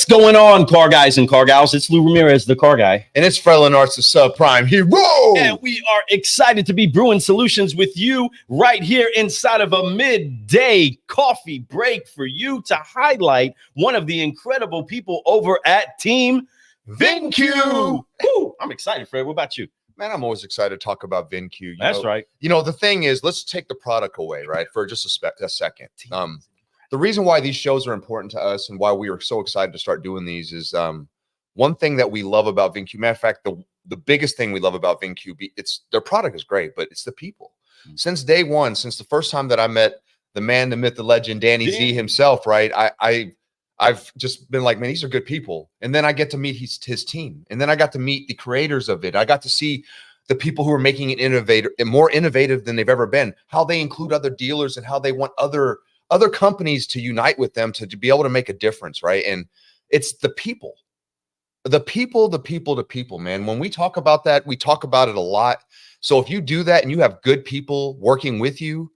What's going on, car guys and car gals? It's Lou Ramirez, the car guy. And it's Frelin Arts, the subprime hero. And we are excited to be brewing solutions with you right here inside of a midday coffee break for you to highlight one of the incredible people over at Team VinCue. Woo, I'm excited, Fred. What about you? Man, I'm always excited to talk about VinCue. That's right. You know, the thing is, let's take the product away, right, for just a second. The reason why these shows are important to us and why we are so excited to start doing these is one thing that we love about VinCue. Matter of fact, the biggest thing we love about VinCue, it's their product is great, but it's the people. Since day one, since the first time that I met the man, the myth, the legend, Danny Z himself, right? I've just been like, man, these are good people. And then I get to meet his team. And then I got to meet the creators of it. I got to see the people who are making it more innovative than they've ever been, how they include other dealers and how they want other companies to unite with them to be able to make a difference, right? And it's the people, man. When we talk about that, we talk about it a lot. So if you do that and you have good people working with you,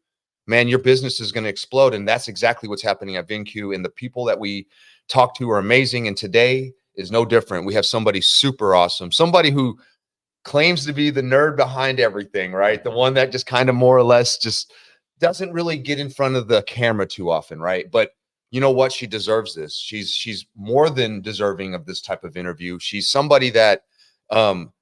man, your business is going to explode. And that's exactly what's happening at VinCue. And the people that we talk to are amazing. And today is no different. We have somebody super awesome, somebody who claims to be the nerd behind everything, right? The one that just kind of more or less just doesn't really get in front of the camera too often, right? But you know what? She deserves this. She's more than deserving of this type of interview. She's somebody that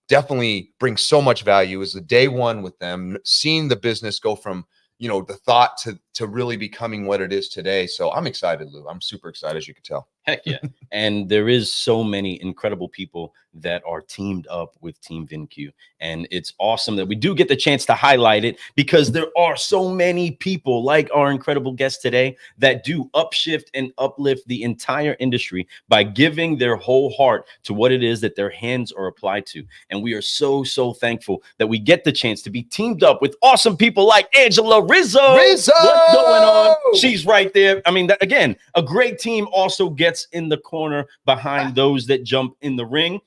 definitely brings so much value. Is the day one with them, seeing the business go from, you know, the thought to really becoming what it is today. So I'm excited, Lou. I'm super excited, as you can tell. Heck yeah. And there is so many incredible people that are teamed up with Team VinCue. And it's awesome that we do get the chance to highlight it because there are so many people like our incredible guest today that do upshift and uplift the entire industry by giving their whole heart to what it is that their hands are applied to. And we are so thankful that we get the chance to be teamed up with awesome people like Angela Rizzo. What's going on? She's right there. I mean, again, a great team also gets in the corner behind those that jump in the ring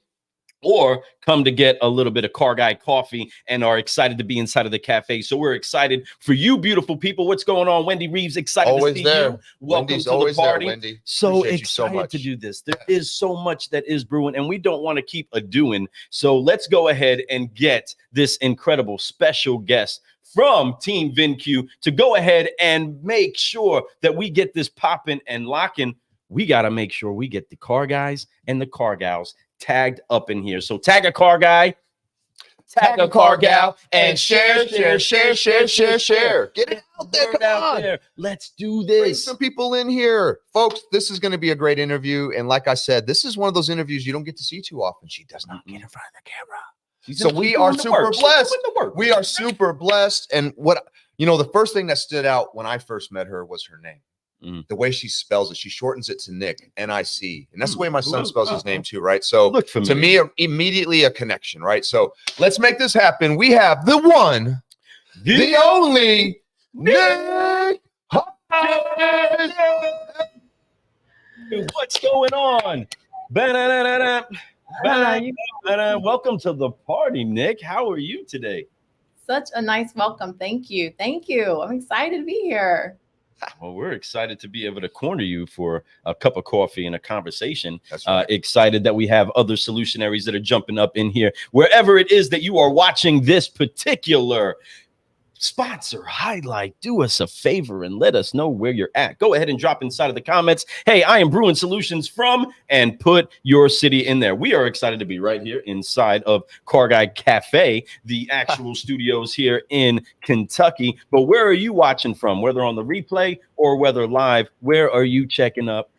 or come to get a little bit of car guy coffee and are excited to be inside of the cafe. So we're excited for you, beautiful people. What's going on? Wendy Reeves, excited to see you. Welcome to the party. Wendy. So excited to do this. There is so much that is brewing and we don't want to keep a doing. So let's go ahead and get this incredible special guest from Team VinCue to go ahead and make sure that we get this popping and locking. We got to make sure we get the car guys and the car gals tagged up in here. So tag a car guy, tag a car gal, and share. Get it out there. Come on. Let's do this. Bring some people in here. Folks, this is going to be a great interview. And like I said, this is one of those interviews you don't get to see too often. She does not get in front of the camera. So we are super blessed. We are super blessed. And what, you know, the first thing that stood out when I first met her was her name. The way she spells it, she shortens it to Nick, N-I-C. And that's the way my son spells his name too, right? So to me, immediately a connection, right? So let's make this happen. We have the one, the only, Nick Hodges. What's going on? Welcome to the party, Nick. How are you today? Such a nice welcome. Thank you. I'm excited to be here. Well, we're excited to be able to corner you for a cup of coffee and a conversation. That's right. Excited that we have other solutionaries that are jumping up in here. Wherever it is that you are watching this particular sponsor highlight, do us a favor and let us know where you're at. Go ahead and drop inside of the comments, hey, I am brewing solutions from, and put your city in there. We are excited to be right here inside of Car Guy Cafe, the actual studios here in Kentucky. But where are you watching from? Whether on the replay or whether live, where are you checking out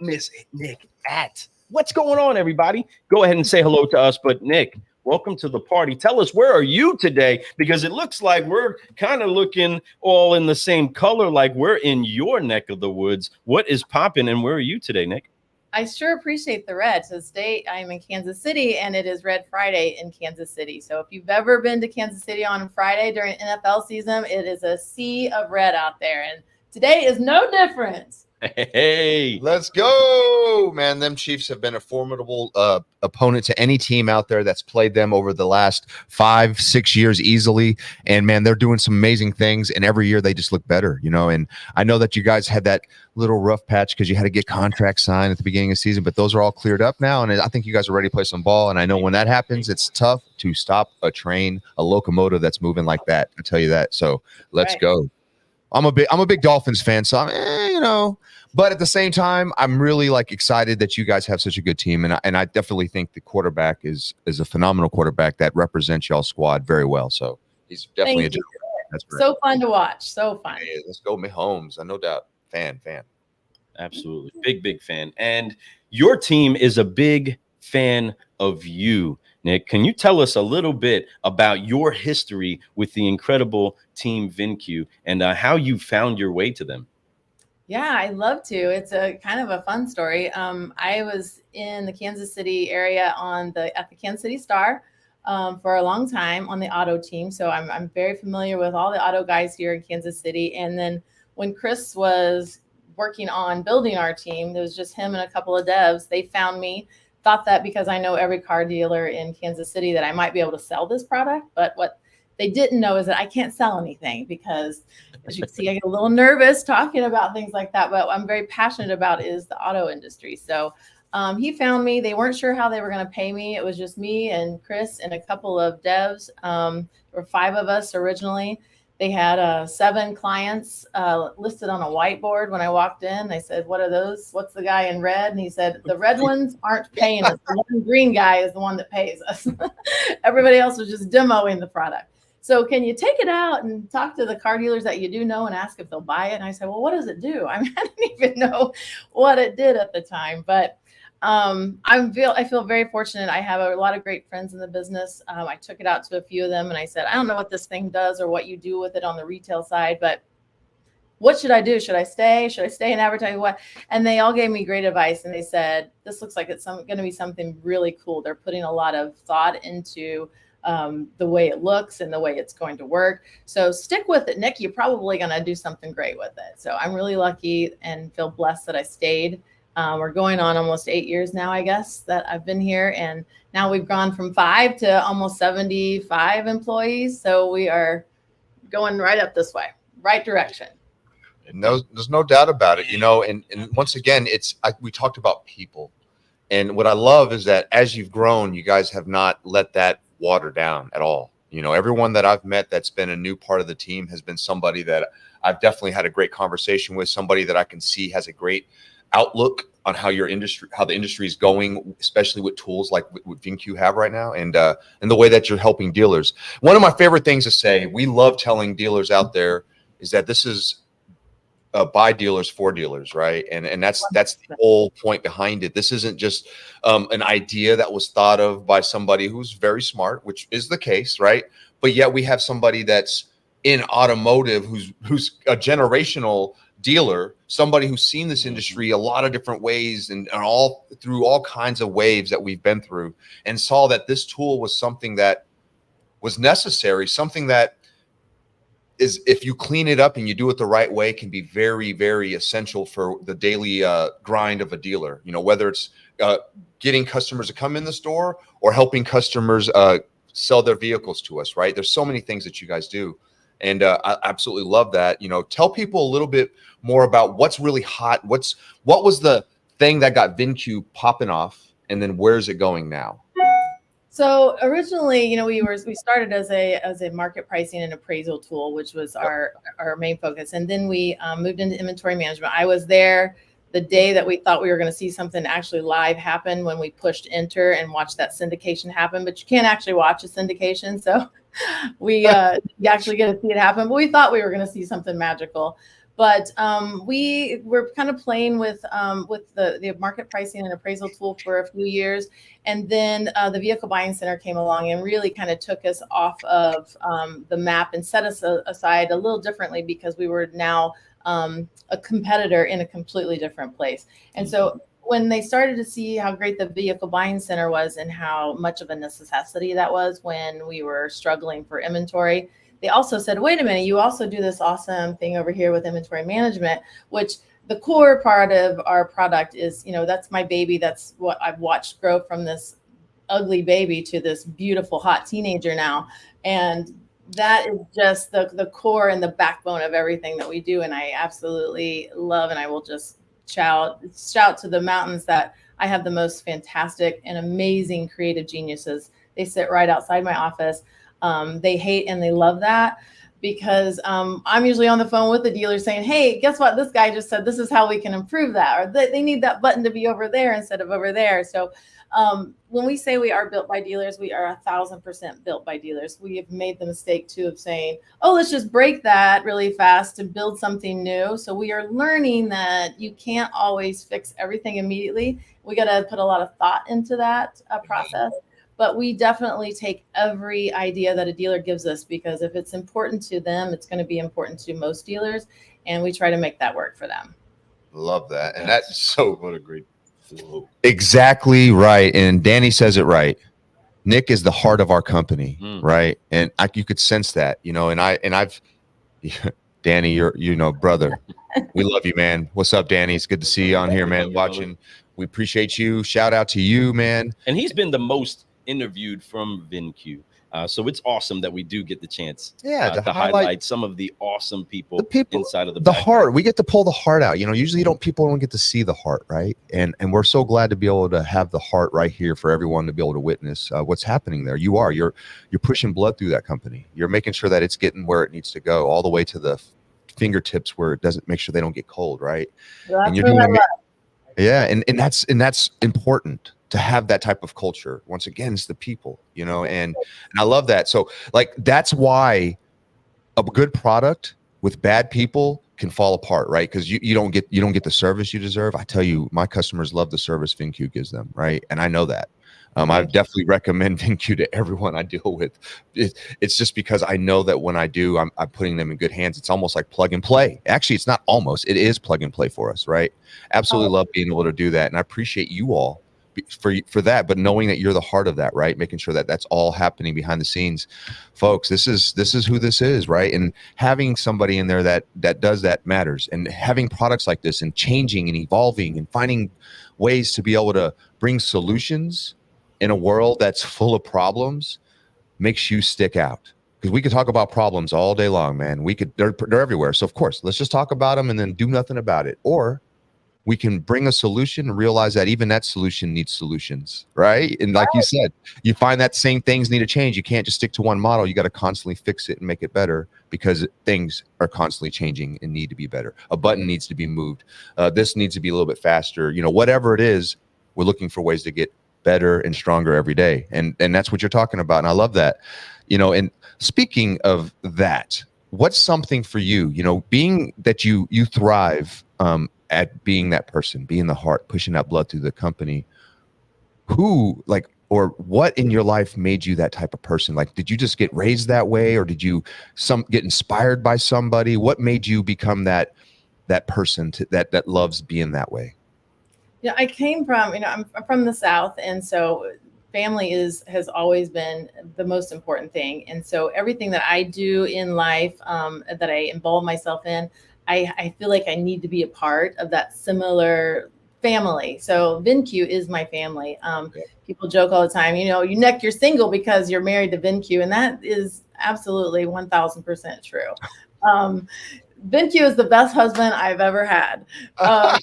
Miss Nick at? What's going on, everybody? Go ahead and say hello to us. But Nick, welcome to the party. Tell us, where are you today? Because it looks like we're kind of looking all in the same color, like we're in your neck of the woods. What is popping, and where are you today, Nick? I sure appreciate the red. So today I'm in Kansas City, and it is Red Friday in Kansas City. So if you've ever been to Kansas City on Friday during NFL season, it is a sea of red out there. And today is no different. Hey, Let's go, man. Them Chiefs have been a formidable opponent to any team out there that's played them over the last 5-6 years easily. And man, they're doing some amazing things. And every year they just look better, you know. And I know that you guys had that little rough patch because you had to get contracts signed at the beginning of the season, but those are all cleared up now. And I think you guys are ready to play some ball. And I know when that happens, it's tough to stop a train, a locomotive that's moving like that. I tell you that. So let's go. I'm a big Dolphins fan, so you know, but at the same time, I'm really like excited that you guys have such a good team, and I definitely think the quarterback is a phenomenal quarterback that represents y'all squad very well. So he's definitely that's great. So fun to watch, so fun. Hey, let's go, Mahomes. No doubt, fan. Absolutely, big fan, and your team is a big fan of you. Nick, can you tell us a little bit about your history with the incredible team VinCue and how you found your way to them? Yeah, I'd love to. It's a kind of a fun story. I was in the Kansas City area at the Kansas City Star for a long time on the auto team. So I'm very familiar with all the auto guys here in Kansas City. And then when Chris was working on building our team, there was just him and a couple of devs. They found me. Thought that because I know every car dealer in Kansas City that I might be able to sell this product. But what they didn't know is that I can't sell anything because, as you can see, I get a little nervous talking about things like that. But what I'm very passionate about is the auto industry. So he found me. They weren't sure how they were going to pay me. It was just me and Chris and a couple of devs. There were 5 of us originally. They had 7 clients listed on a whiteboard when I walked in. They said, "What are those? What's the guy in red?" And he said, "The red ones aren't paying us. The one green guy is the one that pays us." Everybody else was just demoing the product. So can you take it out and talk to the car dealers that you do know and ask if they'll buy it? And I said, "Well, what does it do?" I mean, I didn't even know what it did at the time, but I feel very fortunate. I have a lot of great friends in the business. I took it out to a few of them and I said, "I don't know what this thing does or what you do with it on the retail side, but what should I do? Should I stay? Should I stay in advertising? What?" And they all gave me great advice. And they said, "This looks like it's going to be something really cool." They're putting a lot of thought into the way it looks and the way it's going to work. So stick with it, Nick. You're probably going to do something great with it. So I'm really lucky and feel blessed that I stayed. We're going on almost 8 years now, I guess, that I've been here. And now we've gone from 5 to almost 75 employees. So we are going right up this way, right direction. No, there's no doubt about it, you know, and once again, we talked about people. And what I love is that as you've grown, you guys have not let that water down at all. You know, everyone that I've met that's been a new part of the team has been somebody that I've definitely had a great conversation with, somebody that I can see has a great outlook on how the industry is going, especially with tools like what VinCue have right now, and the way that you're helping dealers. One of my favorite things to say, we love telling dealers out there, is that this is by dealers for dealers, right? And that's the whole point behind it. This isn't just an idea that was thought of by somebody who's very smart, which is the case, right? But yet we have somebody that's in automotive who's a generational dealer, somebody who's seen this industry a lot of different ways and all through all kinds of waves that we've been through, and saw that this tool was something that was necessary, something that is, if you clean it up and you do it the right way, can be very, very essential for the daily grind of a dealer. You know, whether it's getting customers to come in the store or helping customers sell their vehicles to us, right? There's so many things that you guys do. And I absolutely love that. You know, tell people a little bit more about what's really hot. What was the thing that got VinCue popping off, and then where's it going now? So originally, you know, we started as a market pricing and appraisal tool, which was our main focus, and then we moved into inventory management. I was there the day that we thought we were going to see something actually live happen when we pushed enter and watched that syndication happen. But you can't actually watch a syndication, so we actually get to see it happen. But we thought we were going to see something magical. But we were kind of playing with the market pricing and appraisal tool for a few years. And then the vehicle buying center came along and really kind of took us off of the map and set us aside a little differently, because we were now a competitor in a completely different place. And so when they started to see how great the vehicle buying center was and how much of a necessity that was when we were struggling for inventory, they also said, "Wait a minute, you also do this awesome thing over here with inventory management," which the core part of our product is, that's my baby. That's what I've watched grow from this ugly baby to this beautiful hot teenager now. And that is just the core and the backbone of everything that we do. And I absolutely love, and I will just shout to the mountains that I have the most fantastic and amazing creative geniuses. They sit right outside my office. They hate and they love that, because I'm usually on the phone with the dealer saying, hey, guess what? This guy just said, this is how we can improve that. Or they need that button to be over there instead of over there. So when we say we are built by dealers, we are 1,000% built by dealers. We have made the mistake too of saying, oh, let's just break that really fast and build something new. So we are learning that you can't always fix everything immediately. We got to put a lot of thought into that process. But we definitely take every idea that a dealer gives us, because if it's important to them, it's going to be important to most dealers. And we try to make that work for them. Love that. And that's so What a great flow. exactly right. And Danny says it right. Nick is the heart of our company, right? And you could sense that, and I've Danny, you're brother. We love you, man. What's up, Danny? It's good to see you on here, man. Watching. We appreciate you. Shout out to you, man. And he's been the most interviewed from VinCue. So it's awesome that we do get the chance to highlight some of the awesome people inside of the heart. We get to pull the heart out. Usually people don't get to see the heart, right? And we're so glad to be able to have the heart right here for everyone to be able to witness what's happening there. You're pushing blood through that company. You're making sure that it's getting where it needs to go, all the way to the fingertips where it doesn't, make sure they don't get cold, right? Well, and you're doing and that's important, to have that type of culture. Once again, it's the people, and I love that. So that's why a good product with bad people can fall apart, right? Because you don't get the service you deserve. I tell you, my customers love the service VinCue gives them, right? And I know that. I definitely recommend VinCue to everyone I deal with. It's just because I know that when I do, I'm putting them in good hands. It's almost like plug and play. Actually, it's not almost. It is plug and play for us, right? Absolutely love being able to do that, and I appreciate you all for that. But knowing that you're the heart of that, right? Making sure that that's all happening behind the scenes, folks. This is who this is, right? And having somebody in there that does that matters. And having products like this and changing and evolving and finding ways to be able to bring solutions in a world that's full of problems makes you stick out. Because we could talk about problems all day long, man. They're everywhere. So of course, let's just talk about them and then do nothing about it. Or we can bring a solution and realize that even that solution needs solutions, right? And like you said, you find that same things need to change. You can't just stick to one model. You got to constantly fix it and make it better, because things are constantly changing and need to be better. A button needs to be moved. This needs to be a little bit faster. Whatever it is, we're looking for ways to get better and stronger every day. And that's what you're talking about. And I love that. And speaking of that, what's something for you, being that you thrive at being that person, being the heart, pushing that blood through the company, or what in your life made you that type of person? Did you just get raised that way, or did you get inspired by somebody? What made you become that person that loves being that way? Yeah, I came from, I'm from the South. And so family has always been the most important thing. And so everything that I do in life, that I involve myself in, I feel like I need to be a part of that similar family. So VinCue is my family. People joke all the time, you're single because you're married to VinCue. And that is absolutely 1,000% true. VinCue is the best husband I've ever had. I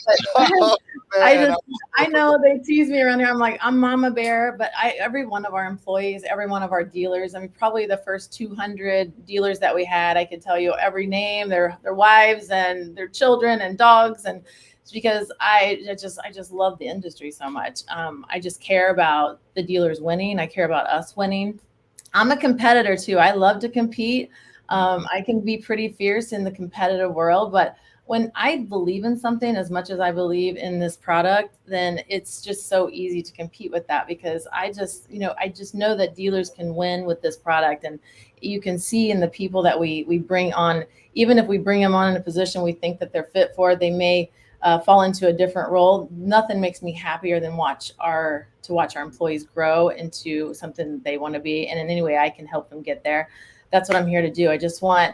know they tease me around here. I'm like, I'm Mama Bear, but every one of our employees, every one of our dealers, probably the first 200 dealers that we had, I could tell you every name, their wives and their children and dogs. And it's because I just love the industry so much. I just care about the dealers winning. I care about us winning. I'm a competitor too. I love to compete. I can be pretty fierce in the competitive world, but when I believe in something as much as I believe in this product, then it's just so easy to compete with that, because I just know that dealers can win with this product. And you can see in the people that we bring on, even if we bring them on in a position we think that they're fit for, they may fall into a different role. Nothing makes me happier than watch our employees grow into something they want to be. And in any way I can help them get there. That's what I'm here to do. I just want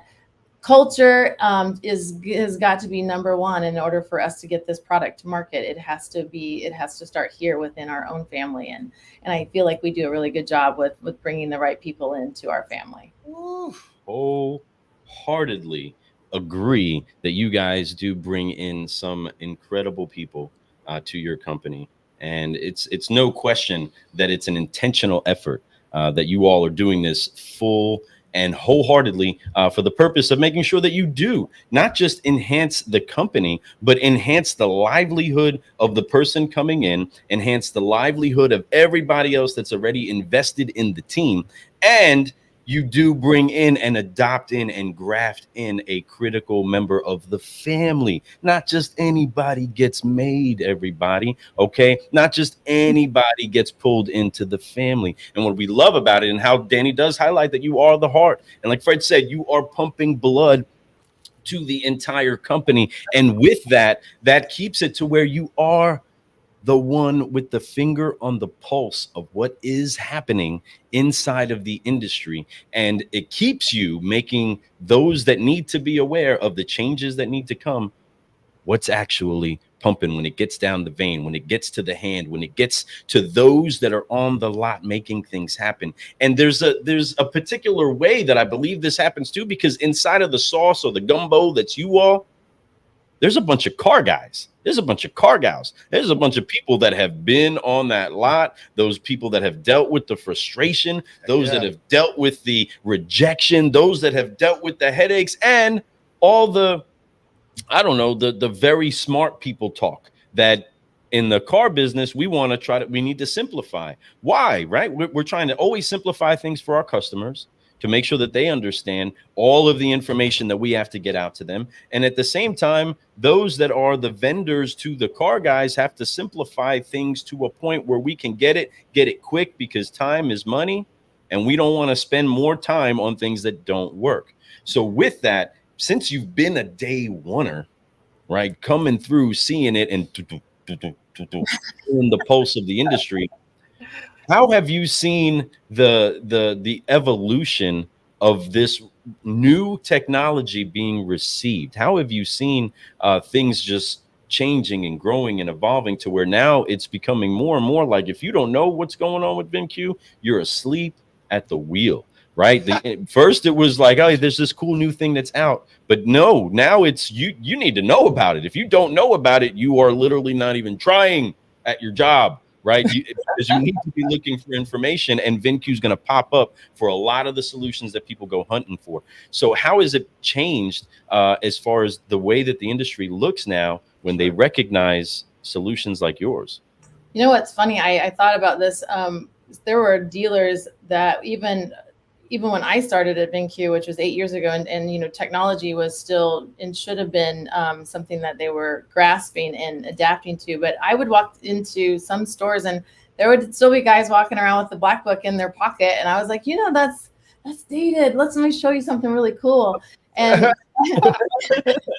culture has got to be number one in order for us to get this product to market. It has to start here within our own family, and I feel like we do a really good job with bringing the right people into our family. Wholeheartedly agree that you guys do bring in some incredible people to your company, and it's no question that it's an intentional effort that you all are doing this full and wholeheartedly for the purpose of making sure that you do not just enhance the company, but enhance the livelihood of the person coming in, enhance the livelihood of everybody else that's already invested in the team, and you do bring in and adopt in and graft in a critical member of the family. Not just anybody gets made, everybody, okay? Not just anybody gets pulled into the family. And what we love about it, and how Danny does highlight that you are the heart. And like Fred said, you are pumping blood to the entire company. And with that, that keeps it to where you are the one with the finger on the pulse of what is happening inside of the industry. And it keeps you making those that need to be aware of the changes that need to come, what's actually pumping when it gets down the vein, when it gets to the hand, when it gets to those that are on the lot making things happen. And there's a particular way that I believe this happens too, because inside of the sauce or the gumbo that's you all, there's a bunch of car guys. There's a bunch of car gals. There's a bunch of people that have been on that lot. Those people that have dealt with the frustration, those that have dealt with the rejection, those that have dealt with the headaches, and all the, I don't know, the very smart people talk that in the car business, we need to simplify. Why, right? We're trying to always simplify things for our customers, to make sure that they understand all of the information that we have to get out to them. And at the same time, those that are the vendors to the car guys have to simplify things to a point where we can get it quick, because time is money and we don't want to spend more time on things that don't work. So with that, since you've been a day oneer, right, coming through, seeing it and in the pulse of the industry, how have you seen the evolution of this new technology being received? How have you seen things just changing and growing and evolving to where now it's becoming more and more like, if you don't know what's going on with VinCue, you're asleep at the wheel, right? First, it was like, oh, there's this cool new thing that's out. But no, now it's you need to know about it. If you don't know about it, you are literally not even trying at your job. Right? Because you need to be looking for information, and VinCue's going to pop up for a lot of the solutions that people go hunting for. So how has it changed as far as the way that the industry looks now when they recognize solutions like yours? You know what's funny? I thought about this. There were dealers that even when I started at VinCue, which was 8 years ago, and you know, technology was still and should have been something that they were grasping and adapting to. But I would walk into some stores and there would still be guys walking around with the black book in their pocket, and I was like, you know, that's dated. Let me show you something really cool. And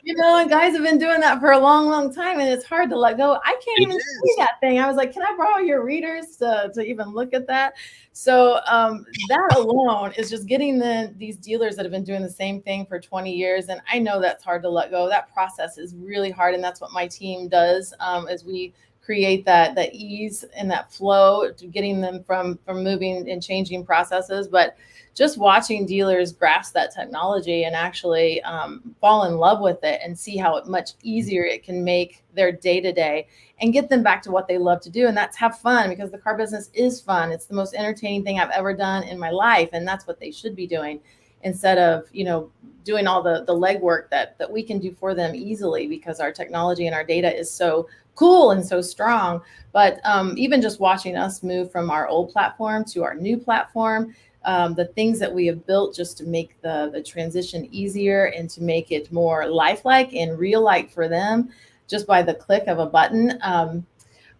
you know, and guys have been doing that for a long time, and it's hard to let go. I can't even see that thing. I was like, can I borrow your readers to even look at that? So that alone is just getting these dealers that have been doing the same thing for 20 years. And I know that's hard to let go. That process is really hard. And that's what my team does as we create that ease and that flow to getting them from moving and changing processes. But just watching dealers grasp that technology and actually fall in love with it and see how much easier it can make their day-to-day and get them back to what they love to do. And that's have fun, because the car business is fun. It's the most entertaining thing I've ever done in my life. And that's what they should be doing, instead of, you know, doing all the legwork that we can do for them easily, because our technology and our data is so cool and so strong. But even just watching us move from our old platform to our new platform, the things that we have built just to make the transition easier and to make it more lifelike and real-like for them, just by the click of a button.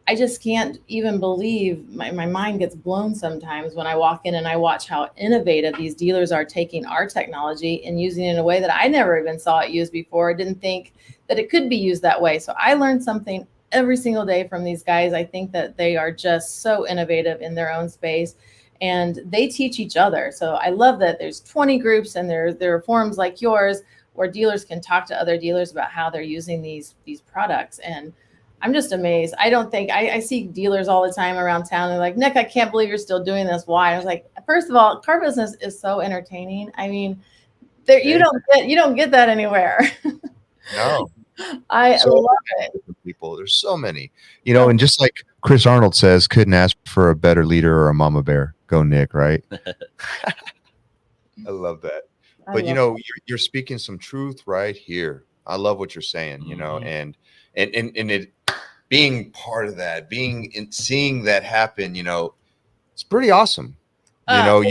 I just can't even believe, my mind gets blown sometimes when I walk in and I watch how innovative these dealers are taking our technology and using it in a way that I never even saw it used before. I didn't think that it could be used that way. So I learned something every single day from these guys. I think that they are just so innovative in their own space, and they teach each other. So I love that there's 20 groups, and there are forums like yours where dealers can talk to other dealers about how they're using these products. And I'm just amazed. I don't think I see dealers all the time around town. They're like, Nick, I can't believe you're still doing this. Why? I was like, first of all, car business is so entertaining. I mean, you don't get that anywhere. No. I love it. People, there's so many, and just like Chris Arnold says, couldn't ask for a better leader or a mama bear. Go Nick, right? I love that. But you're speaking some truth right here. I love what you're saying, and it being part of that, seeing that happen, it's pretty awesome. I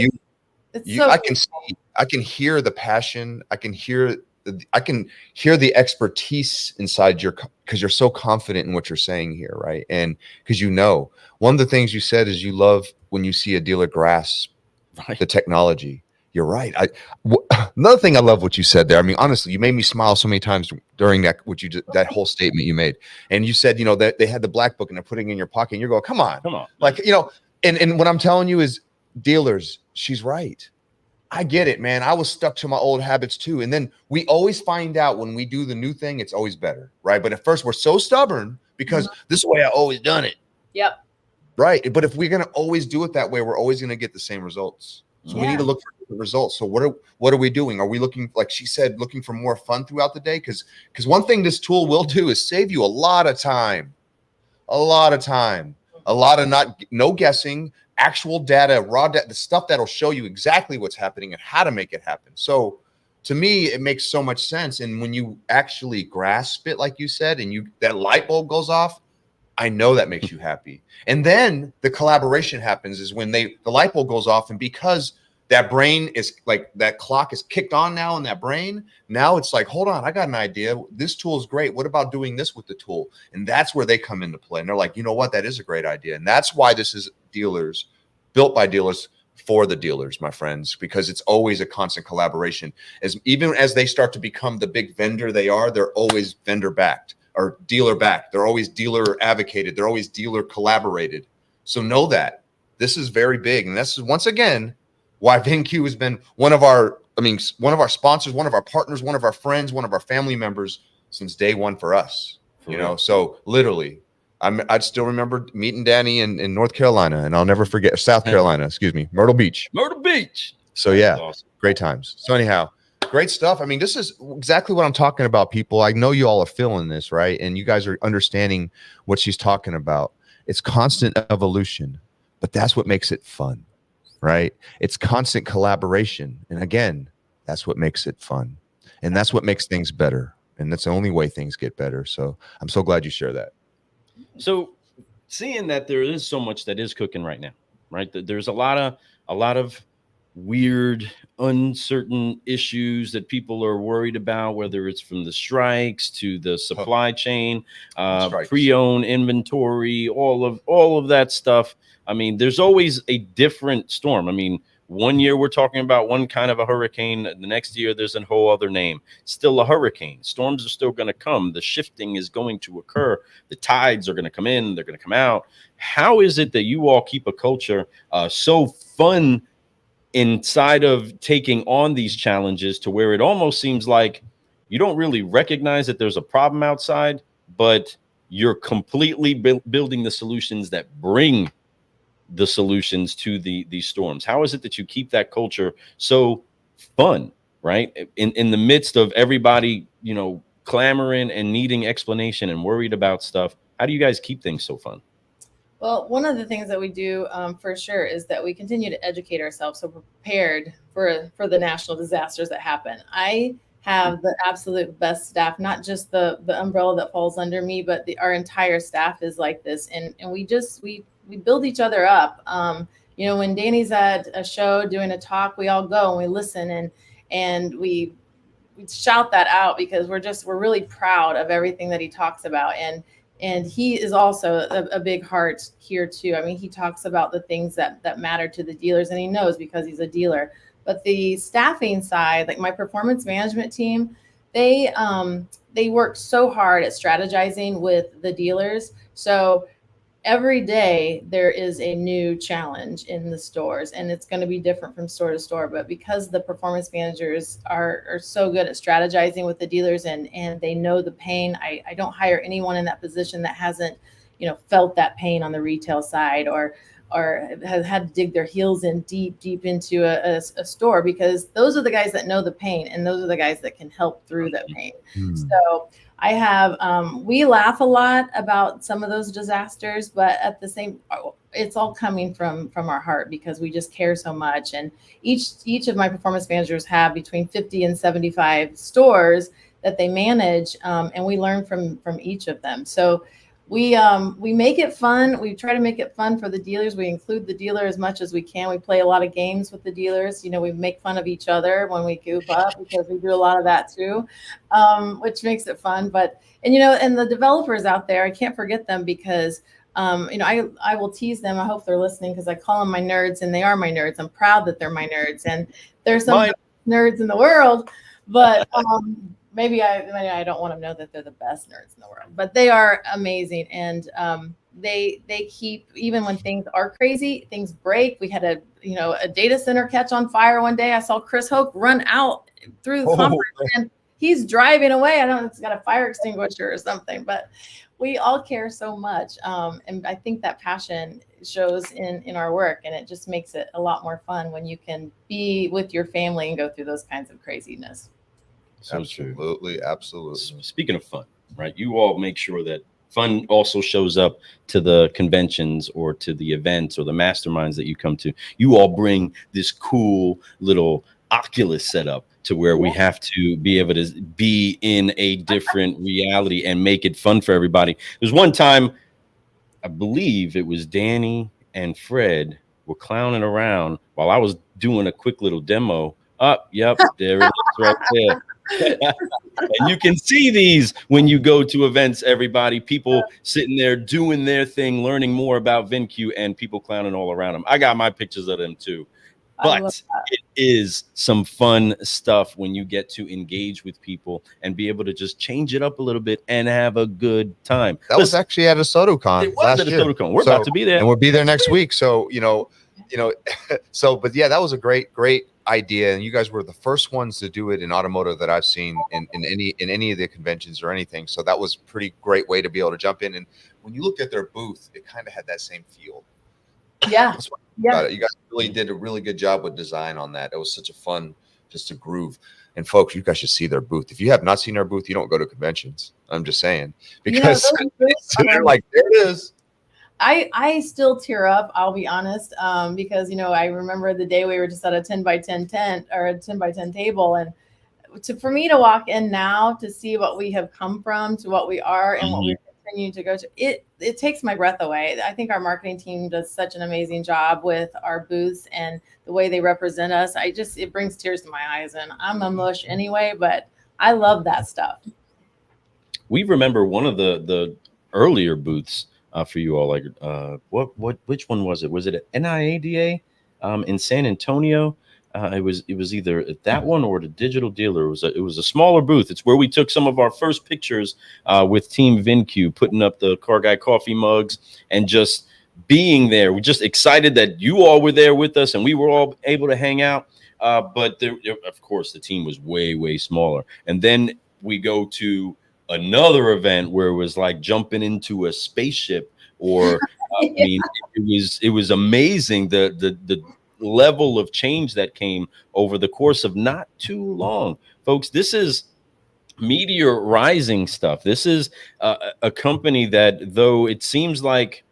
can hear the passion. I can hear the expertise inside because you're so confident in what you're saying here, right? And because one of the things you said is you love when you see a dealer grasp the technology. You're right. Another thing I love what you said there. I mean, honestly, you made me smile so many times during that that whole statement you made. And you said, that they had the black book and they're putting it in your pocket. And you're going, come on, like and what I'm telling you is, dealers, she's right. I get it, man. I was stuck to my old habits too. And then we always find out when we do the new thing, it's always better, right? But at first we're so stubborn because this is the way I always done it. Yep. Right. But if we're going to always do it that way, we're always going to get the same results. So we need to look for the results. So what are we doing? Are we looking, like she said, looking for more fun throughout the day? Because one thing this tool will do is save you a lot of time, no guessing, actual data, raw data, the stuff that'll show you exactly what's happening and how to make it happen. So to me, it makes so much sense. And when you actually grasp it, like you said, and that light bulb goes off, I know that makes you happy. And then the collaboration happens is when the light bulb goes off, and because that brain is like, that clock is kicked on now in that brain, now it's like, hold on, I got an idea. This tool is great. What about doing this with the tool? And that's where they come into play. And they're like, you know what? That is a great idea. And that's why this is dealers, built by dealers for the dealers, my friends, because it's always a constant collaboration. Even as they start to become the big vendor they are, they're always vendor backed or dealer backed. They're always dealer advocated. They're always dealer collaborated. So know that this is very big. And this is, once again, why VinCue has been one of our sponsors, one of our partners, one of our friends, one of our family members since day one for us. So literally, I still remember meeting Danny in North Carolina, and I'll never forget, South Carolina, Myrtle Beach. So yeah, awesome. Great times. So anyhow, great stuff. I mean, this is exactly what I'm talking about, people. I know you all are feeling this, right? And you guys are understanding what she's talking about. It's constant evolution, but that's what makes it fun, right? It's constant collaboration. And again, that's what makes it fun. And that's what makes things better. And that's the only way things get better. So I'm so glad you share that. So seeing that there is so much that is cooking right now, right? There's a lot of weird, uncertain issues that people are worried about, whether it's from the strikes to the supply chain, pre-owned inventory, all of that stuff. I mean, there's always a different storm. I mean, one year we're talking about one kind of a hurricane. The next year there's a whole other name. Still a hurricane. Storms are still going to come. The shifting is going to occur. The tides are going to come in. They're going to come out. How is it that you all keep a culture so fun inside of taking on these challenges to where it almost seems like you don't really recognize that there's a problem outside, but you're completely building the solutions that bring the solutions to these storms? How is it that you keep that culture so fun, right? In the midst of everybody, clamoring and needing explanation and worried about stuff. How do you guys keep things so fun? Well, one of the things that we do for sure is that we continue to educate ourselves so we're prepared for the national disasters that happen. I have the absolute best staff, not just the umbrella that falls under me, but our entire staff is like this. And we build each other up. When Danny's at a show doing a talk, we all go and we listen and we shout that out because we're really proud of everything that he talks about. And he is also a big heart here too. I mean, he talks about the things that matter to the dealers, and he knows because he's a dealer. But the staffing side, like my performance management team, they work so hard at strategizing with the dealers. So every day there is a new challenge in the stores, and it's going to be different from store to store. But because the performance managers are so good at strategizing with the dealers, and they know the pain, I don't hire anyone in that position that hasn't, felt that pain on the retail side, or has had to dig their heels in deep into a store, because those are the guys that know the pain, and those are the guys that can help through that pain. So I have, we laugh a lot about some of those disasters, but at the same, it's all coming from our heart, because we just care so much. And each of my performance managers have between 50 and 75 stores that they manage, and we learn from each of them. So we make it fun. We try to make it fun for the dealers. We include the dealer as much as we can. We play a lot of games with the dealers. We make fun of each other when we goof up, because we do a lot of that too, which makes it fun. But, and the developers out there, I can't forget them, because I will tease them. I hope they're listening, because I call them my nerds, and they are my nerds. I'm proud that they're my nerds, and there's some nerds in the world, but maybe I don't want to know that they're the best nerds in the world, but they are amazing. And they keep, even when things are crazy, things break. We had a data center catch on fire one day. I saw Chris Hoke run out through the conference, and he's driving away. I don't know if he's got a fire extinguisher or something, but we all care so much. And I think that passion shows in our work, and it just makes it a lot more fun when you can be with your family and go through those kinds of craziness. So absolutely, true. Absolutely. Speaking of fun, right? You all make sure that fun also shows up to the conventions or to the events or the masterminds that you come to. You all bring this cool little Oculus setup to where we have to be able to be in a different reality and make it fun for everybody. There's one time, I believe it was Danny and Fred were clowning around while I was doing a quick little demo. Yep, there it is right there. And you can see these when you go to events, everybody, people sitting there doing their thing, learning more about VinCue, and people clowning all around them. I got my pictures of them too. But it is some fun stuff when you get to engage with people and be able to just change it up a little bit and have a good time. That was actually at a SotoCon last year. We're about to be there. And we'll be there next week. So, but yeah, that was a great idea. And you guys were the first ones to do it in automotive that I've seen in any of the conventions or anything. So that was a pretty great way to be able to jump in. And when you looked at their booth, it kind of had that same feel. Yeah. Yeah. You guys really did a really good job with design on that. It was such a fun, just a groove. And folks, you guys should see their booth. If you have not seen their booth, you don't go to conventions. I'm just saying, because they're like, there it is. I still tear up, I'll be honest, because, I remember the day we were just at a 10 by 10 tent, or a 10 by 10 table. And for me to walk in now to see what we have come from to what we are and what we continue to go to, it takes my breath away. I think our marketing team does such an amazing job with our booths and the way they represent us. It brings tears to my eyes, and I'm a mush anyway, but I love that stuff. We remember one of the earlier booths for you all, like which one was it? Was it at NIADA in San Antonio? It was either that one or the Digital Dealer. It was a smaller booth. It's where we took some of our first pictures with Team VinCue, putting up the Car Guy coffee mugs and just being there. We're just excited that you all were there with us and we were all able to hang out. But of course, the team was way smaller. And then we go to another event where it was like jumping into a spaceship, or I mean, it was amazing the level of change that came over the course of not too long. Folks, this is Meteor Rising stuff. This is a company that, though it seems like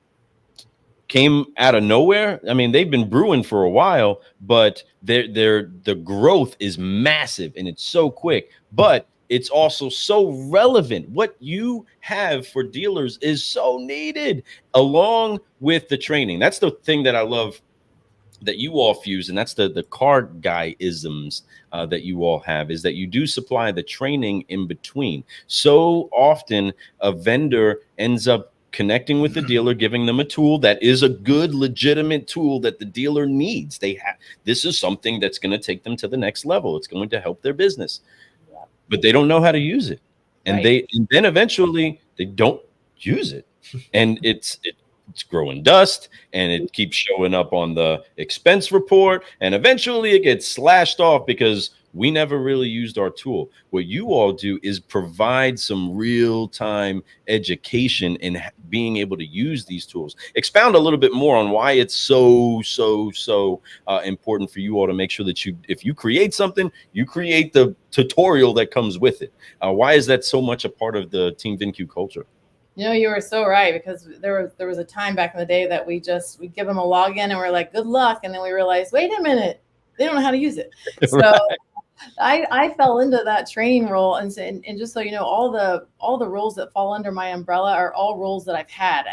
came out of nowhere, I mean, they've been brewing for a while, but the growth is massive and it's so quick, but it's also so relevant. What you have for dealers is so needed, along with the training. That's the thing that I love that you all fuse, and that's the car guy isms that you all have, is that you do supply the training in between. So often a vendor ends up connecting with the dealer, giving them a tool that is a good, legitimate tool that the dealer needs. This is something that's going to take them to the next level. It's going to help their business, but they don't know how to use it. And then eventually they don't use it. And it's growing dust, and it keeps showing up on the expense report, and eventually it gets slashed off because we never really used our tool. What you all do is provide some real-time education in being able to use these tools. Expound a little bit more on why it's so important for you all to make sure that if you create something, you create the tutorial that comes with it. Why is that so much a part of the Team VinCue culture? You know, you were so right, because there was a time back in the day that we give them a login and we're like, good luck. And then we realized, wait a minute, they don't know how to use it. So Right. I fell into that training role, and just so you know, all the roles that fall under my umbrella are all roles that I've had.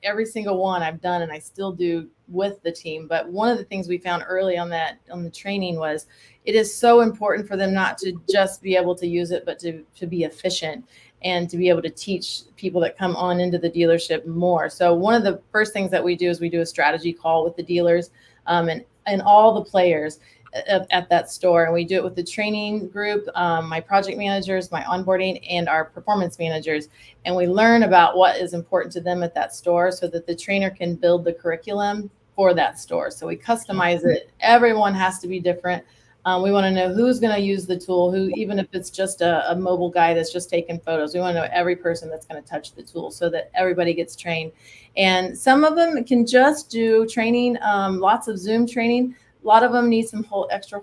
Every single one I've done, and I still do with the team. But one of the things we found early on the training was it is so important for them not to just be able to use it, but to be efficient and to be able to teach people that come on into the dealership more. So one of the first things that we do is we do a strategy call with the dealers and all the players at that store. And we do it with the training group, my project managers, my onboarding, and our performance managers. And we learn about what is important to them at that store so that the trainer can build the curriculum for that store. So we customize it. Everyone has to be different. We want to know who's going to use the tool, even if it's just a mobile guy that's just taking photos. We want to know every person that's going to touch the tool so that everybody gets trained. And some of them can just do training, lots of Zoom training. A lot of them need some extra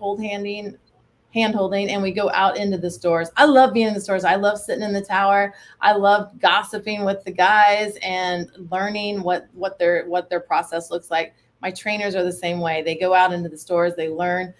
hand holding, and we go out into the stores. I love being in the stores. I love sitting in the tower. I love gossiping with the guys and learning what their process looks like. My trainers are the same way. They go out into the stores, they learn.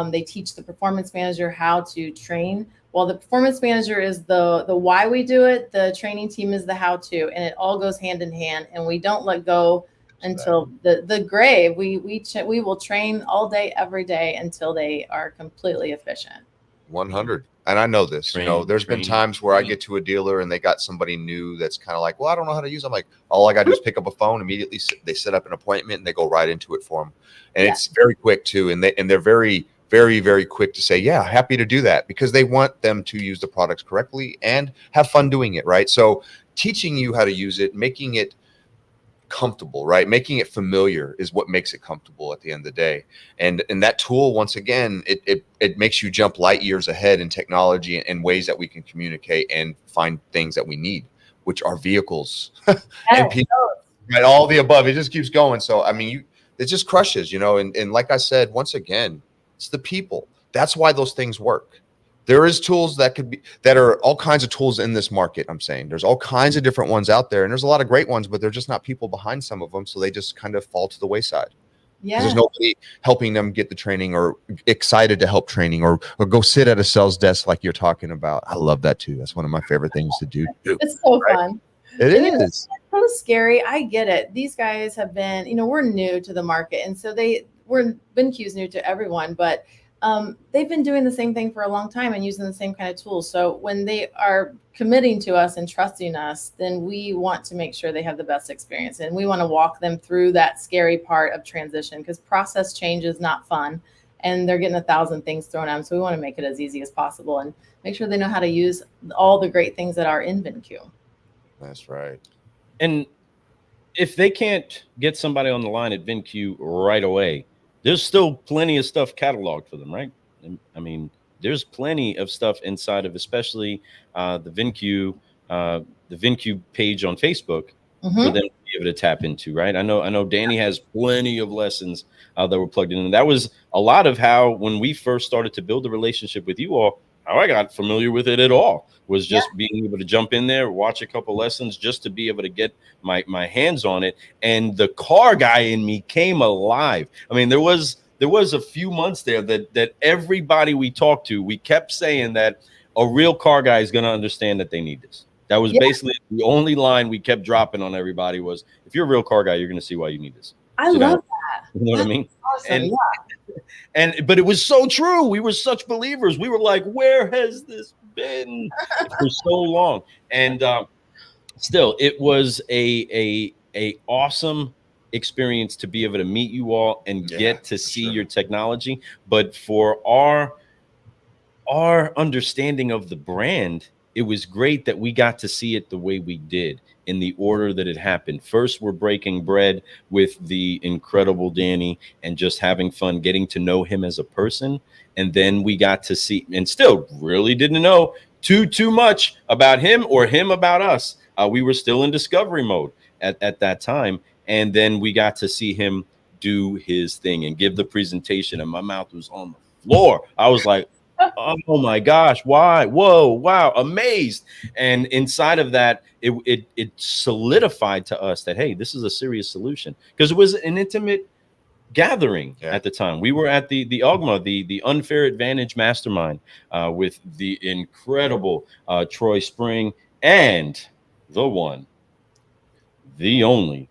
They teach the performance manager how to train. While the performance manager is the why we do it, the training team is the how to, and it all goes hand in hand. And we don't let go until the grave. We will train all day, every day until they are completely efficient. 100. And I know this, there's been times where I get to a dealer and they got somebody new that's kind of like, well, I don't know how to use it. I'm like, all I got to do is pick up a phone, immediately they set up an appointment and they go right into it for them. And it's very quick too. And they're very, very, very quick to say, yeah, happy to do that, because they want them to use the products correctly and have fun doing it. Right. So teaching you how to use it, making it comfortable, right? Making it familiar is what makes it comfortable at the end of the day. And that tool, once again, it makes you jump light years ahead in technology and ways that we can communicate and find things that we need, which are vehicles and people, right? All the above. It just keeps going. So, I mean, it just crushes, and like I said, once again, it's the people. That's why those things work. There is tools that are all kinds of tools in this market. I'm saying there's all kinds of different ones out there, and there's a lot of great ones, but they're just not people behind some of them. So they just kind of fall to the wayside. Yeah. There's nobody helping them get the training or excited to help training or go sit at a sales desk like you're talking about. I love that too. That's one of my favorite things to do. It's so fun. It is. It's so scary. I get it. These guys have been, we're new to the market. And so VinCue's new to everyone, but they've been doing the same thing for a long time and using the same kind of tools. So when they are committing to us and trusting us, then we want to make sure they have the best experience. And we want to walk them through that scary part of transition, because process change is not fun and they're getting 1,000 things thrown at them. So we want to make it as easy as possible and make sure they know how to use all the great things that are in VinCue. That's right. And if they can't get somebody on the line at VinCue right away, there's still plenty of stuff cataloged for them, right? I mean, there's plenty of stuff inside of, especially the VinCue page on Facebook for them to be able to tap into, right? I know Danny has plenty of lessons that were plugged in. And that was a lot of how, when we first started to build the relationship with you all, how I got familiar with it at all was just being able to jump in there, watch a couple lessons just to be able to get my hands on it. And the car guy in me came alive. I mean, there was a few months there that everybody we talked to, we kept saying that a real car guy is going to understand that they need this. That was basically the only line we kept dropping on everybody was, if you're a real car guy, you're going to see why you need this. I love that. You know what I mean? Awesome. But it was so true. We were such believers. We were like, where has this been for so long? And still, it was a awesome experience to be able to meet you all and get to see your technology. But for our understanding of the brand, it was great that we got to see it the way we did, in the order that it happened. First, we're breaking bread with the incredible Danny and just having fun, getting to know him as a person. And then we got to see, and still really didn't know too much about him or him about us. We were still in discovery mode at that time. And then we got to see him do his thing and give the presentation. And my mouth was on the floor. I was like, oh my gosh, why? Whoa, wow, amazed. And inside of that, it solidified to us that, hey, this is a serious solution, because it was an intimate gathering at the time. We were at the UGMA, the Unfair Advantage Mastermind, with the incredible Troy Spring and the one, the only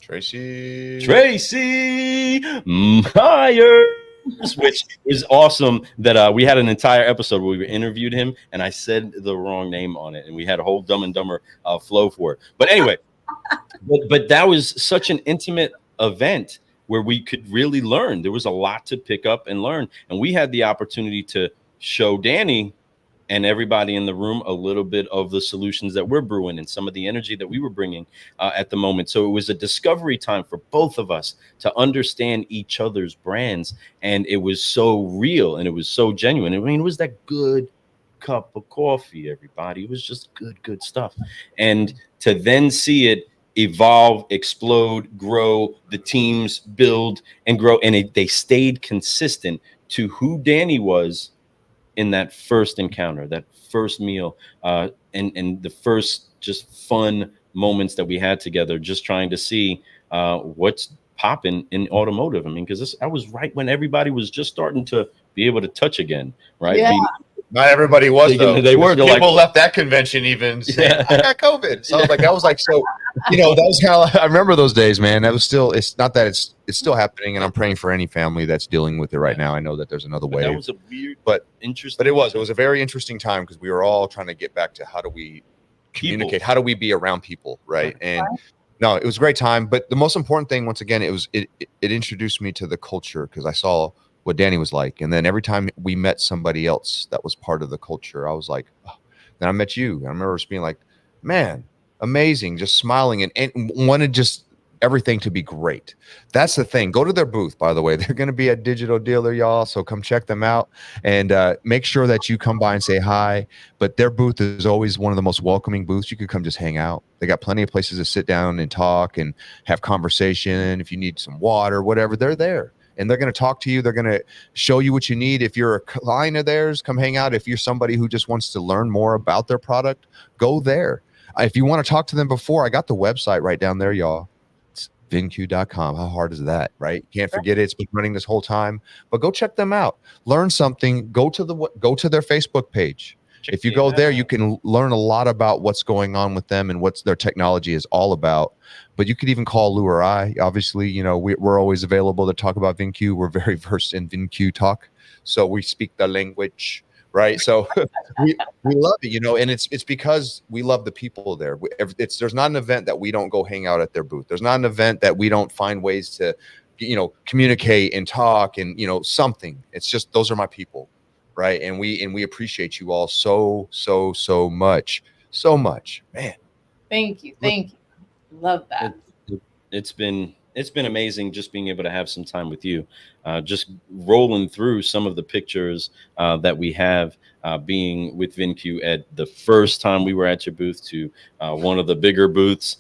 Tracy Myers. Which is awesome that we had an entire episode where we interviewed him and I said the wrong name on it, and we had a whole Dumb and Dumber flow for it. But anyway, but that was such an intimate event where we could really learn. There was a lot to pick up and learn, and we had the opportunity to show Danny and everybody in the room a little bit of the solutions that we're brewing and some of the energy that we were bringing at the moment. So it was a discovery time for both of us to understand each other's brands. And it was so real and it was so genuine. I mean, it was that good cup of coffee, everybody. It was just good stuff. And to then see it evolve, explode, grow, the teams build and grow. And they stayed consistent to who Danny was in that first encounter, that first meal, and the first just fun moments that we had together, just trying to see what's popping in automotive. I mean, because I was right when everybody was just starting to be able to touch again, right? Yeah. Not everybody was, though. They were. People left that convention even saying, I got COVID. So I was like, that was like, so, you know, that was kind of, I remember those days, man. That was still, it's not that it's still happening. And I'm praying for any family that's dealing with it right now. I know that there's another way. That was a weird, interesting. But it was a very interesting time because we were all trying to get back to how do we communicate? How do we be around people? Right. And no, it was a great time. But the most important thing, once again, it introduced me to the culture because I saw what Danny was like. And then every time we met somebody else that was part of the culture, I was like, oh. Then I met you. I remember just being like, man, amazing, just smiling and wanted just everything to be great. That's the thing. Go to their booth, by the way. They're going to be at Digital Dealer, y'all. So come check them out and make sure that you come by and say hi. But their booth is always one of the most welcoming booths. You could come just hang out. They got plenty of places to sit down and talk and have conversation. If you need some water, whatever, they're there. And they're going to talk to you. They're going to show you what you need. If you're a client of theirs, come hang out. If you're somebody who just wants to learn more about their product, go there. If you want to talk to them before, I got the website right down there, y'all. It's VinCue.com. How hard is that, right? Can't forget it. It's been running this whole time. But go check them out. Learn something. Go to their Facebook page. If you go there, you can learn a lot about what's going on with them and what their technology is all about. But you could even call Lou or I. Obviously, you know, we're always available to talk about VinCue. We're very versed in VinCue talk. So we speak the language, right? So we love it, you know, and it's because we love the people there. There's not an event that we don't go hang out at their booth. There's not an event that we don't find ways to, you know, communicate and talk and, you know, something. It's just those are my people. Right. And we appreciate you all so much. So much, man. Thank you. Love that. It's been amazing just being able to have some time with you, just rolling through some of the pictures that we have being with VinCue at the first time we were at your booth to one of the bigger booths,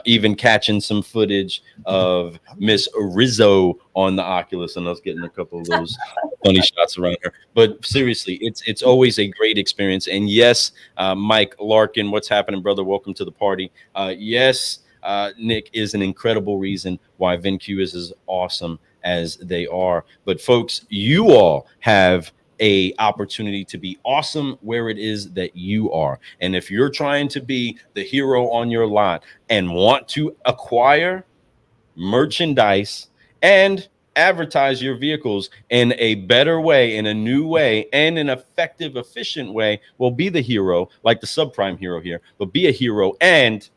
even catching some footage of Miss Rizzo on the Oculus and us getting a couple of those funny shots around her. But seriously, it's always a great experience. And yes, Mike Larkin, what's happening, brother? Welcome to the party. Yes. Nick is an incredible reason why VinCue is as awesome as they are. But folks, you all have a opportunity to be awesome where it is that you are. And if you're trying to be the hero on your lot and want to acquire merchandise and advertise your vehicles in a better way, in a new way, and an effective, efficient way, well, be the hero, like the subprime hero here, but be a hero and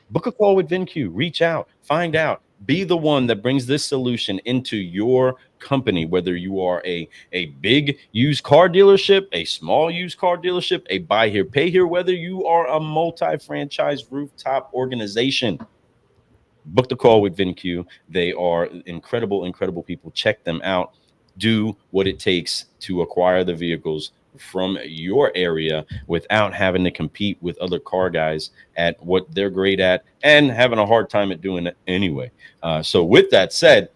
book a call with VinCue. Reach out, find out, Be the one that brings this solution into your company, whether you are a big used car dealership, a small used car dealership, a buy here, pay here, whether you are a multi-franchise rooftop organization. Book the call with VinCue. They are incredible, incredible people. Check them out. Do what it takes to acquire the vehicles from your area without having to compete with other car guys at what they're great at and having a hard time at doing it anyway. So with that said,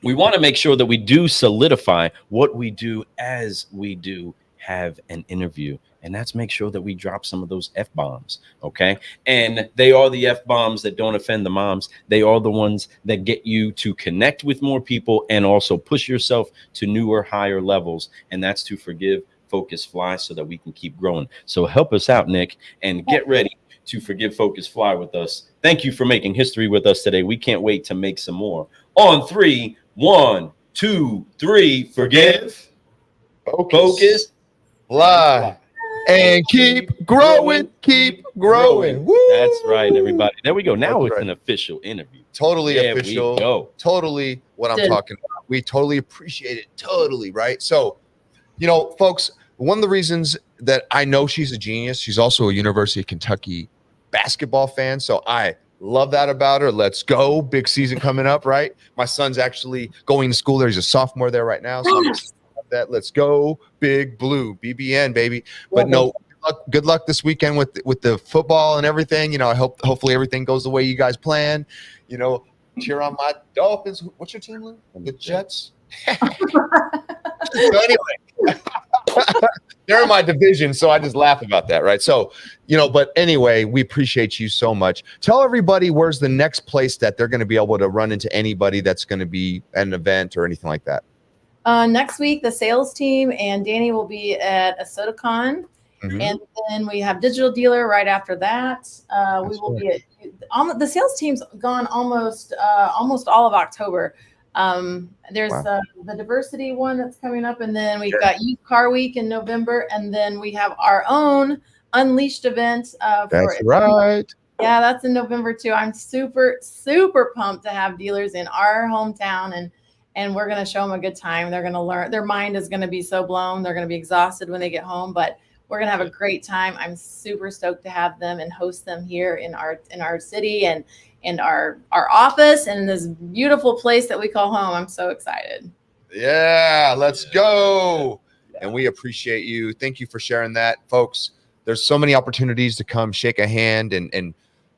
we want to make sure that we do solidify what we do as we do have an interview. And that's make sure that we drop some of those F-bombs, okay? And they are the F-bombs that don't offend the moms. They are the ones that get you to connect with more people and also push yourself to newer, higher levels. And that's to forgive, focus, fly, so that we can keep growing. So help us out, Nick, and get ready to forgive, focus, fly with us. Thank you for making history with us today. We can't wait to make some more. On 3, 1, 2, 3, forgive, focus, fly, and keep growing, keep growing. Woo! That's right, everybody. There we go. Now it's an official interview. Totally There official. we go. Totally what I'm talking about. We totally appreciate it. Totally, right? So, you know, folks, one of the reasons that I know she's a genius, she's also a University of Kentucky basketball fan. So I love that about her. Let's go. Big season coming up, right? My son's actually going to school there. He's a sophomore there right now. So I'm excited about that. Let's go. Big Blue. BBN, baby. But no, good luck this weekend with the football and everything. You know, hopefully everything goes the way you guys plan. You know, cheer on my Dolphins. What's your team, Lou? The Jets? So anyway, they're in my division, so I just laugh about that, right? So, you know, but anyway, we appreciate you so much. Tell everybody where's the next place that they're going to be able to run into anybody that's going to be at an event or anything like that. Next week, the sales team and Danny will be at a SodaCon. Mhm. And then we have Digital Dealer right after that. We will be at the sales team's gone almost all of October. There's the diversity one that's coming up, and then we've got Youth Car Week in November, and then we have our own Unleashed event. That's right. Yeah, that's in November too. I'm super pumped to have dealers in our hometown, and we're going to show them a good time. They're going to learn. Their mind is going to be so blown. They're going to be exhausted when they get home, but we're going to have a great time. I'm super stoked to have them and host them here in our city and in our office and in this beautiful place that we call home. I'm so excited. Yeah, let's go. And we appreciate you. Thank you for sharing that, folks. There's so many opportunities to come shake a hand and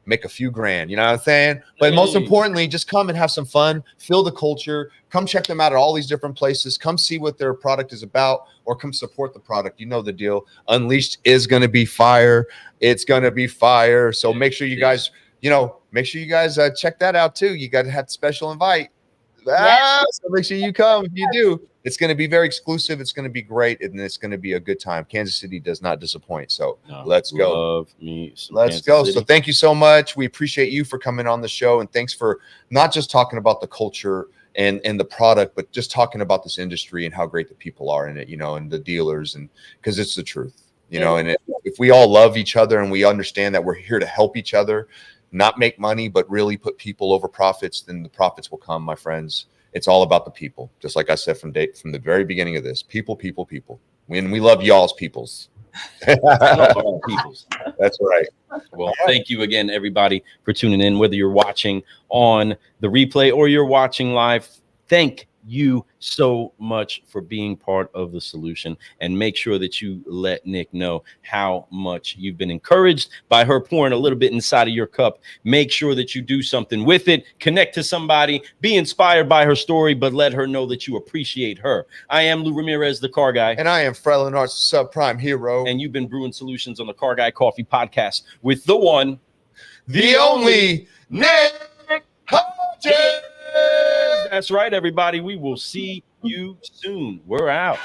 make a few grand, you know what I'm saying? But most importantly, just come and have some fun, feel the culture, come check them out at all these different places, come see what their product is about, or come support the product. You know the deal. Unleashed is going to be fire. It's going to be fire. So make sure you guys, check that out too. You got to have a special invite. So make sure you come if you do. It's going to be very exclusive. It's going to be great, and it's going to be a good time. Kansas City does not disappoint. So let's go. Let's go. So thank you so much. We appreciate you for coming on the show, and thanks for not just talking about the culture and the product, but just talking about this industry and how great the people are in it, you know, and the dealers, and because it's the truth, you know, and if we all love each other and we understand that we're here to help each other, not make money, but really put people over profits, then the profits will come, my friends. It's all about the people. Just like I said from the very beginning of this, people. When we love y'all's peoples. Peoples. That's right. Well, thank you again, everybody, for tuning in, whether you're watching on the replay or you're watching live. Thank you so much for being part of the solution, and make sure that you let Nick know how much you've been encouraged by her pouring a little bit inside of your cup. Make sure that you do something with it, connect to somebody, be inspired by her story, but let her know that you appreciate her. I am Lou Ramirez, the Car Guy, and I am Frelin Arts, subprime hero, and you've been brewing solutions on the Car Guy Coffee Podcast with the one, the only Nick Hodges. That's right, everybody. We will see you soon. We're out.